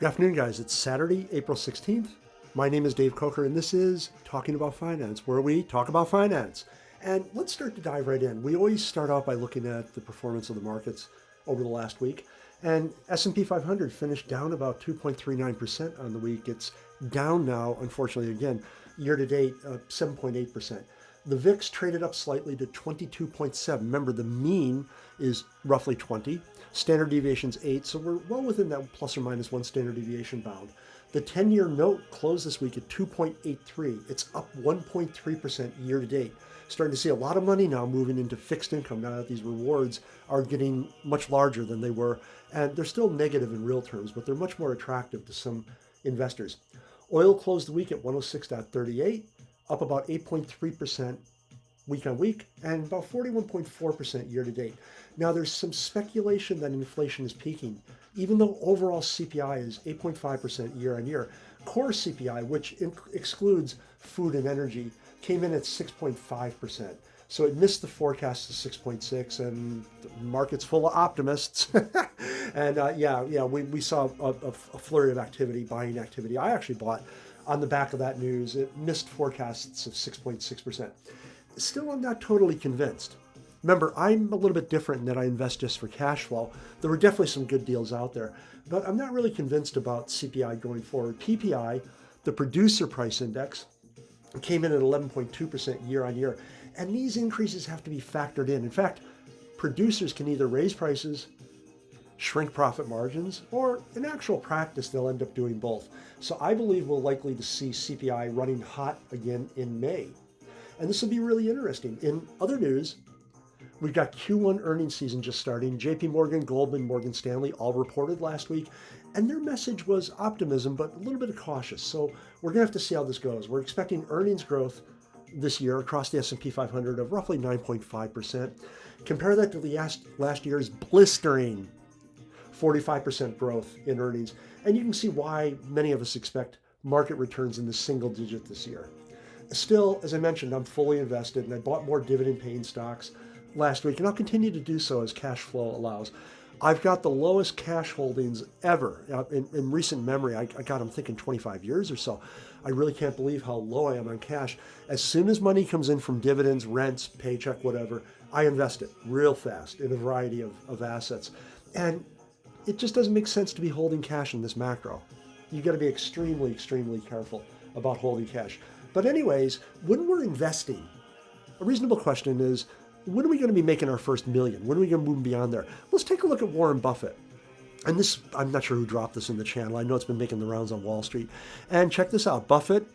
Good afternoon, guys. It's Saturday, April 16th. My name is Dave Coker, and this is Talking About Finance, where we talk about finance. And let's start to dive right in. We always start out by looking at the performance of the markets over the last week. And S&P 500 finished down about 2.39% on the week. It's down now, unfortunately, again, year to date, 7.8%. The VIX traded up slightly to 22.7. Remember, the mean is roughly 20. Standard deviation's 8, so we're well within that plus or minus 1 standard deviation bound. The 10-year note closed this week at 2.83. It's up 1.3% year to date. Starting to see a lot of money now moving into fixed income now that these rewards are getting much larger than they were. And they're still negative in real terms, but they're much more attractive to some investors. Oil closed the week at 106.38, up about 8.3% week on week, and about 41.4% year to date. Now, there's some speculation that inflation is peaking. Even though overall CPI is 8.5% year on year, core CPI, which excludes food and energy, came in at 6.5%. So it missed the forecast of 6.6, and the market's full of optimists. And we saw a flurry of activity, buying activity. I actually bought on the back of that news. It missed forecasts of 6.6%. Still, I'm not totally convinced. Remember, I'm a little bit different in that I invest just for cash flow. There were definitely some good deals out there, but I'm not really convinced about CPI going forward. PPI, the producer price index, came in at 11.2% year on year, and these increases have to be factored in. In fact, producers can either raise prices, shrink profit margins, or in actual practice, they'll end up doing both. So I believe we're likely to see CPI running hot again in May. And this will be really interesting. In other news, we've got Q1 earnings season just starting. JP Morgan, Goldman, Morgan Stanley all reported last week, and their message was optimism, but a little bit of cautious. So we're going to have to see how this goes. We're expecting earnings growth this year across the S&P 500 of roughly 9.5%. Compare that to the last year's blistering 45% growth in earnings. And you can see why many of us expect market returns in the single digit this year. Still, as I mentioned, I'm fully invested, and I bought more dividend-paying stocks last week, and I'll continue to do so as cash flow allows. I've got the lowest cash holdings ever in recent memory. I got them thinking 25 years or so. I really can't believe how low I am on cash. As soon as money comes in from dividends, rents, paycheck, whatever, I invest it real fast in a variety of assets. And it just doesn't make sense to be holding cash in this macro. You got to be extremely, extremely careful about holding cash. But anyways, when we're investing, a reasonable question is, when are we going to be making our first million? When are we going to move beyond there? Let's take a look at Warren Buffett. And this, I'm not sure who dropped this in the channel. I know it's been making the rounds on Wall Street. And check this out. Buffett,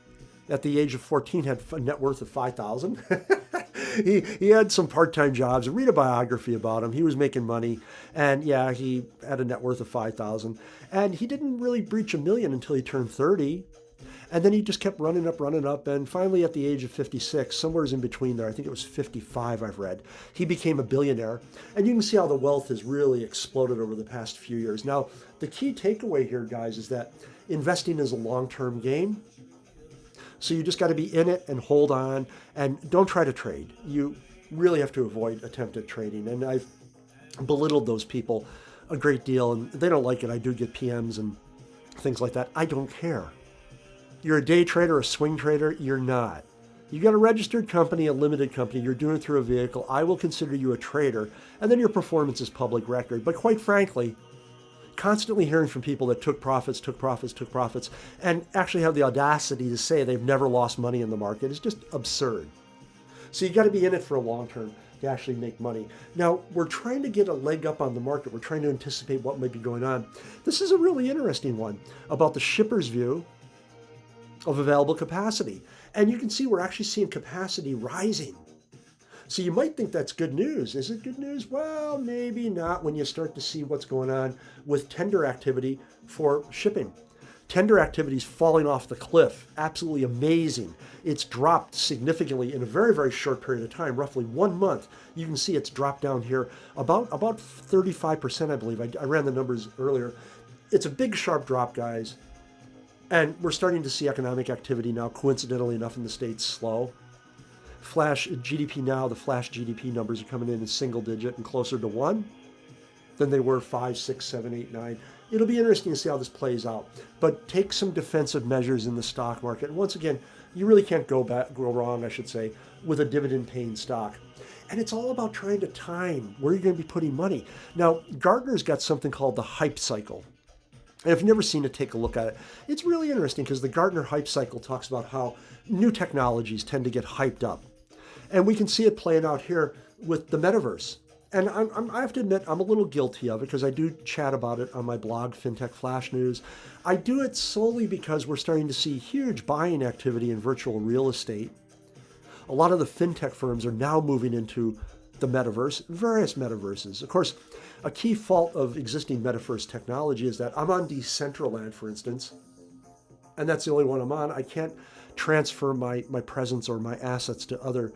at the age of 14, had a net worth of $5,000. He had some part-time jobs. Read a biography about him. He was making money. And yeah, he had a net worth of $5,000. And he didn't really breach $1 million until he turned 30. And then he just kept running up. And finally, at the age of 56, somewhere in between there, I think it was 55, I've read, he became a billionaire. And you can see how the wealth has really exploded over the past few years. Now, the key takeaway here, guys, is that investing is a long-term game. So you just got to be in it and hold on, and don't try to trade. You really have to avoid attempted trading. And I've belittled those people a great deal, and they don't like it. I do get PMs and things like that. I don't care. You're a day trader, a swing trader, you're not. You got a registered company, a limited company, you're doing it through a vehicle. I will consider you a trader, and then your performance is public record. But quite frankly, constantly hearing from people that took profits, and actually have the audacity to say they've never lost money in the market is just absurd. So you got to be in it for a long term to actually make money. Now, we're trying to get a leg up on the market. We're trying to anticipate what might be going on. This is a really interesting one about the shipper's view of available capacity. And you can see we're actually seeing capacity rising. So you might think that's good news. Is it good news? Well, maybe not when you start to see what's going on with tender activity for shipping. Tender activity is falling off the cliff. Absolutely amazing. It's dropped significantly in a very, very short period of time, roughly 1 month. You can see it's dropped down here about 35%, I believe. I ran the numbers earlier. It's a big, sharp drop, guys. And we're starting to see economic activity now, coincidentally enough, in the States slow. Flash GDP now, the flash GDP numbers are coming in single digit and closer to 1 than they were 5, 6, 7, 8, 9 It'll be interesting to see how this plays out. But take some defensive measures in the stock market. And once again, you really can't go wrong, I should say, with a dividend-paying stock. And it's all about trying to time where you're going to be putting money. Now, Gartner's got something called the Hype Cycle. And if you've never seen it, take a look at it. It's really interesting because the Gartner Hype Cycle talks about how new technologies tend to get hyped up. And we can see it playing out here with the metaverse. And I have to admit, I'm a little guilty of it because I do chat about it on my blog, FinTech Flash News. I do it solely because we're starting to see huge buying activity in virtual real estate. A lot of the FinTech firms are now moving into the metaverse, various metaverses. Of course, a key fault of existing metaverse technology is that I'm on Decentraland, for instance, and that's the only one I'm on. I can't transfer my presence or my assets to other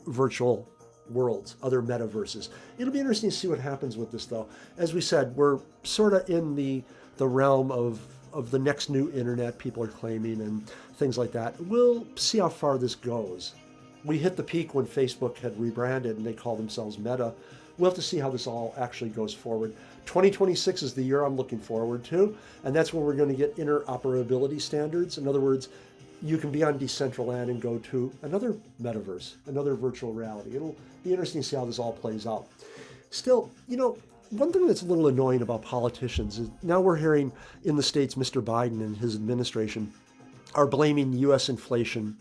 virtual worlds, other metaverses. It'll be interesting to see what happens with this, though. As we said, we're sort of in the realm of the next new internet, people are claiming, and things like that. We'll see how far this goes. We hit the peak when Facebook had rebranded and they call themselves Meta. We'll have to see how this all actually goes forward. 2026 is the year I'm looking forward to, and that's when we're going to get interoperability standards. In other words, you can be on Decentraland and go to another metaverse, another virtual reality. It'll be interesting to see how this all plays out. Still, one thing that's a little annoying about politicians is now we're hearing in the States Mr. Biden and his administration are blaming US inflation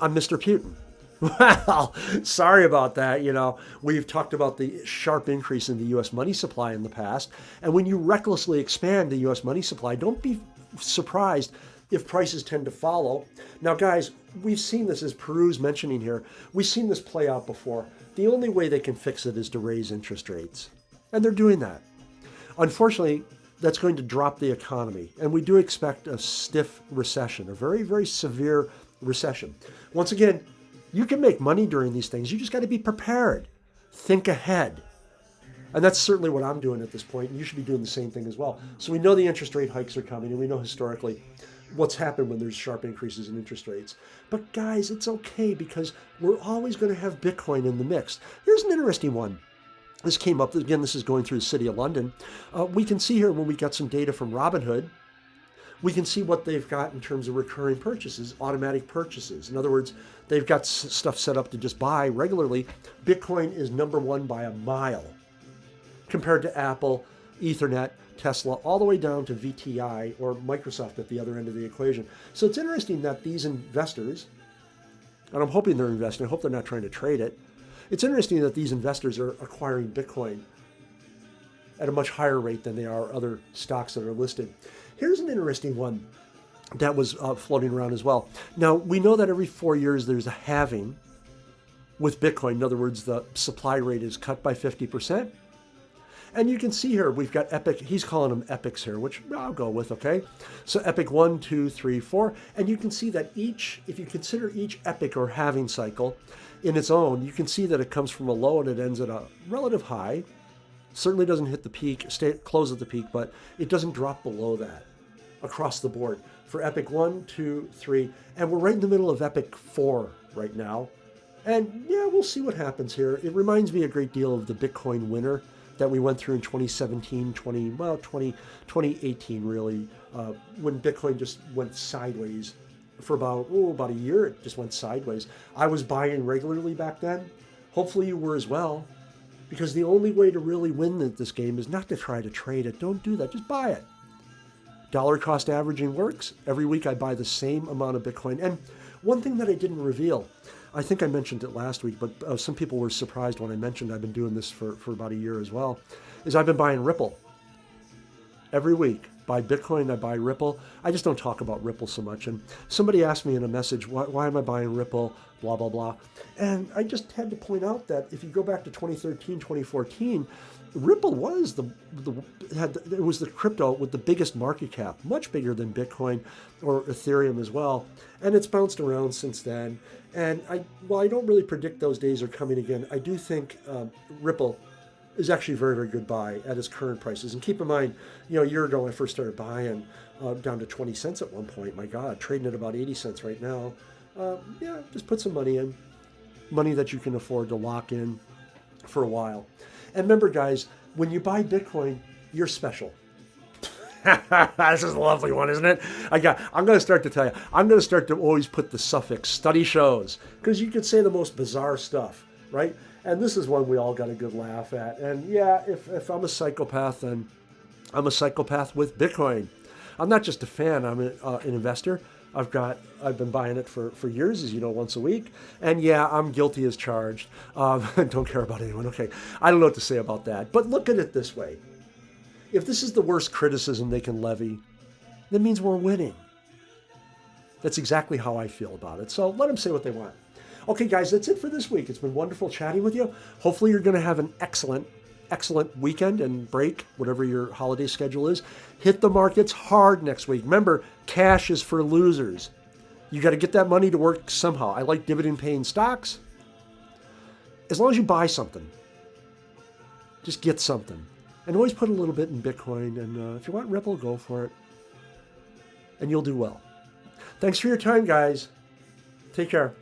on Mr. Putin. Well, sorry about that. We've talked about the sharp increase in the U.S. money supply in the past. And when you recklessly expand the U.S. money supply, don't be surprised if prices tend to follow. Now, guys, we've seen this, as Peru's mentioning here, we've seen this play out before. The only way they can fix it is to raise interest rates. And they're doing that. Unfortunately, that's going to drop the economy. And we do expect a stiff recession, a very, very severe recession. Once again, you can make money during these things. You just got to be prepared. Think ahead. And that's certainly what I'm doing at this point. And you should be doing the same thing as well. So we know the interest rate hikes are coming, and we know historically what's happened when there's sharp increases in interest rates. But guys, it's okay because we're always going to have Bitcoin in the mix. Here's an interesting one. This came up, again, this is going through the city of London. We can see here when we got some data from Robinhood, we can see what they've got in terms of recurring purchases, automatic purchases. In other words, they've got stuff set up to just buy regularly. Bitcoin is number one by a mile compared to Apple, Ethernet, Tesla, all the way down to VTI or Microsoft at the other end of the equation. So it's interesting that these investors, and I'm hoping they're investing, I hope they're not trying to trade it. It's interesting that these investors are acquiring Bitcoin at a much higher rate than they are other stocks that are listed. Here's an interesting one that was floating around as well. Now, we know that every 4 years there's a halving with Bitcoin. In other words, the supply rate is cut by 50%. And you can see here, we've got epic, he's calling them epics here, which I'll go with, okay? So epic 1, 2, 3, 4. And you can see that if you consider each epic or halving cycle in its own, you can see that it comes from a low and it ends at a relative high. Certainly doesn't hit the peak, close at the peak, but it doesn't drop below that across the board for epic 1, 2, 3. And we're right in the middle of epic 4 right now. And yeah, we'll see what happens here. It reminds me a great deal of the Bitcoin winter that we went through in 2017, 2018 really, when Bitcoin just went sideways for about a year. It just went sideways. I was buying regularly back then. Hopefully you were as well, because the only way to really win this game is not to try to trade it. Don't do that. Just buy it. Dollar cost averaging works. Every week I buy the same amount of Bitcoin. And one thing that I didn't reveal, I think I mentioned it last week, but some people were surprised when I mentioned I've been doing this for about a year as well, is I've been buying Ripple. Every week, buy Bitcoin, I buy Ripple. I just don't talk about Ripple so much. And somebody asked me in a message, why am I buying Ripple, blah, blah, blah. And I just had to point out that if you go back to 2013, 2014, Ripple was it was the crypto with the biggest market cap, much bigger than Bitcoin or Ethereum as well. And it's bounced around since then. And while I don't really predict those days are coming again, I do think Ripple is actually a very, very good buy at its current prices. And keep in mind, a year ago when I first started buying down to 20 cents at one point. My God, trading at about 80 cents right now. Yeah, just put some money in. Money that you can afford to lock in for a while. And remember, guys, when you buy Bitcoin, you're special. This is a lovely one, isn't it? I'm going to start to tell you. I'm going to start to always put the suffix study shows because you could say the most bizarre stuff, right? And this is one we all got a good laugh at. And yeah, if I'm a psychopath, then I'm a psychopath with Bitcoin. I'm not just a fan. I'm an investor. I've been buying it for years, as you know, once a week. And yeah, I'm guilty as charged. Don't care about anyone. Okay, I don't know what to say about that. But look at it this way. If this is the worst criticism they can levy, that means we're winning. That's exactly how I feel about it. So let them say what they want. Okay, guys, that's it for this week. It's been wonderful chatting with you. Hopefully you're going to have an excellent weekend and break, whatever your holiday schedule is. Hit the markets hard next week. Remember, cash is for losers. You got to get that money to work somehow. I like dividend-paying stocks. As long as you buy something, just get something. And always put a little bit in Bitcoin. And if you want Ripple, go for it. And you'll do well. Thanks for your time, guys. Take care.